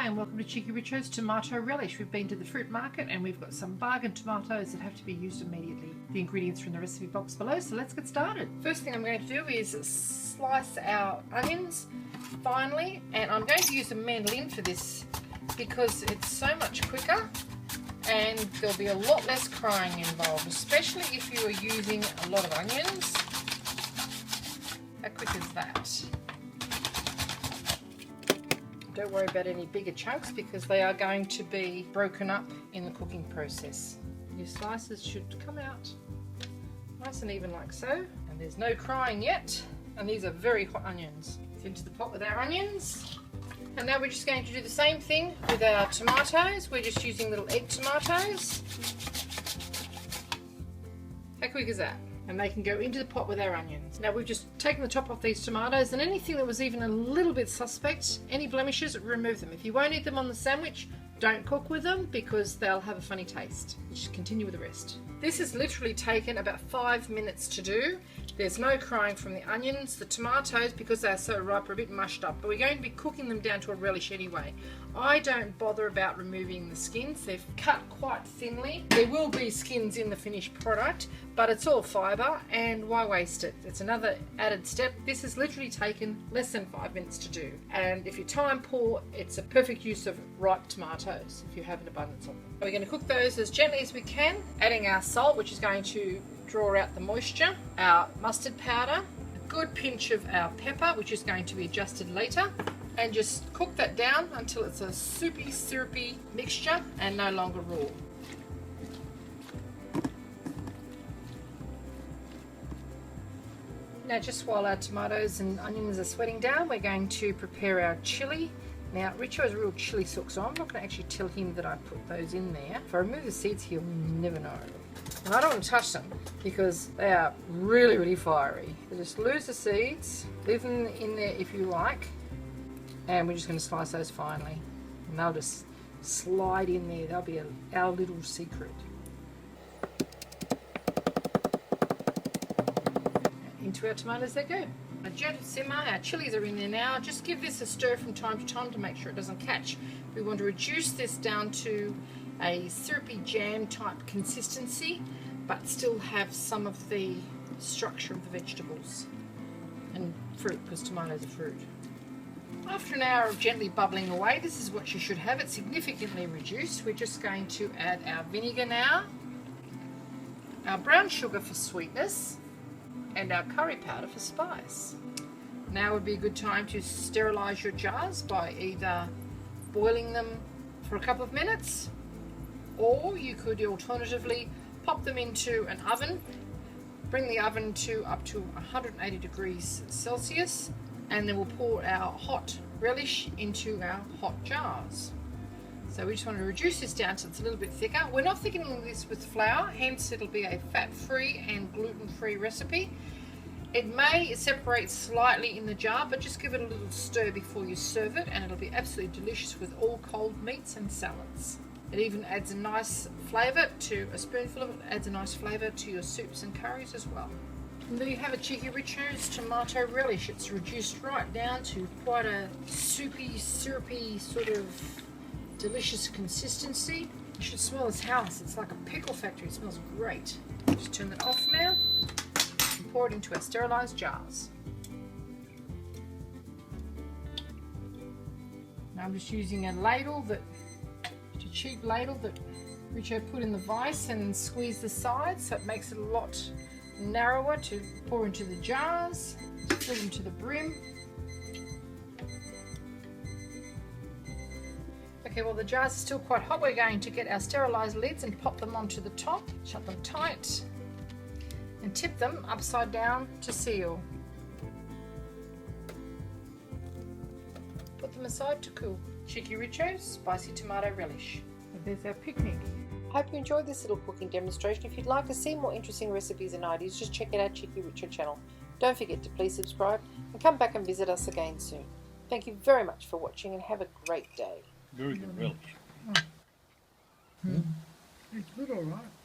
Hi and welcome to Cheeky Richo's Tomato Relish. We've been to the fruit market and we've got some bargain tomatoes that have to be used immediately. The ingredients are in the recipe box below, so let's get started. First thing I'm going to do is slice our onions finely, and I'm going to use a mandolin for this because it's so much quicker and there'll be a lot less crying involved, especially if you are using a lot of onions. How quick is that? Don't worry about any bigger chunks because they are going to be broken up in the cooking process. Your slices should come out nice and even like so. And there's no crying yet. And these are very hot onions. Into the pot with our onions. And now we're just going to do the same thing with our tomatoes. We're just using little egg tomatoes. How quick is that? And they can go into the pot with our onions. Now we've just taken the top off these tomatoes, and anything that was even a little bit suspect, any blemishes, remove them. If you won't eat them on the sandwich, don't cook with them because they'll have a funny taste. Just continue with the rest. This has literally taken about 5 minutes to do. There's no crying from the onions. The tomatoes, because they're so ripe, are a bit mushed up, but we're going to be cooking them down to a relish anyway. I don't bother about removing the skins. They're cut quite thinly. There will be skins in the finished product, but it's all fibre, and why waste it? It's another added step. This has literally taken less than 5 minutes to do, and if you're time poor, it's a perfect use of ripe tomatoes if you have an abundance of them. We're going to cook those as gently as we can, adding our salt, which is going to draw out the moisture, our mustard powder, a good pinch of our pepper, which is going to be adjusted later, and just cook that down until it's a soupy, syrupy mixture and no longer raw. Now, just while our tomatoes and onions are sweating down, we're going to prepare our chilli. Now, Richo is a real chilli sook, so I'm not going to actually tell him that I put those in there. If I remove the seeds, he'll never know. And I don't want to touch them because they are really, really fiery. So just lose the seeds, leave them in there if you like, and we're just going to slice those finely. And they'll just slide in there. They'll be our little secret. Into our tomatoes they go. A gentle simmer, our chilies are in there now. Just give this a stir from time to time to make sure it doesn't catch. We want to reduce this down to a syrupy jam type consistency, but still have some of the structure of the vegetables and fruit, because tomatoes are fruit. After an hour of gently bubbling away, this is what you should have. It's significantly reduced. We're just going to add our vinegar now, our brown sugar for sweetness, and our curry powder for spice. Now would be a good time to sterilize your jars by either boiling them for a couple of minutes, or you could alternatively pop them into an oven, bring the oven to up to 180 degrees Celsius, and then we'll pour our hot relish into our hot jars. So we just want to reduce this down so it's a little bit thicker. We're not thickening this with flour, hence it'll be a fat-free and gluten-free recipe. It may separate slightly in the jar, but just give it a little stir before you serve it, and it'll be absolutely delicious with all cold meats and salads. It even adds a nice flavour to, a spoonful of it adds a nice flavour to your soups and curries as well. And there you have a Cheeky Richo's Tomato Relish. It's reduced right down to quite a soupy, syrupy sort of delicious consistency. You should smell this house. It's like a pickle factory. It smells great. Just turn that off now and pour it into our sterilised jars. Now I'm just using a ladle a cheap ladle that Richo put in the vise and squeeze the sides, so it makes it a lot narrower to pour into the jars. Fill them to the brim. Okay, well the jars are still quite hot. We're going to get our sterilised lids and pop them onto the top, shut them tight, and tip them upside down to seal. Put them aside to cool. Cheeky Richo's Spicy Tomato Relish. And there's our picnic. I hope you enjoyed this little cooking demonstration. If you'd like to see more interesting recipes and ideas, just check out our Cheeky Richo channel. Don't forget to please subscribe and come back and visit us again soon. Thank you very much for watching and have a great day. Very good relish. It's good, all right.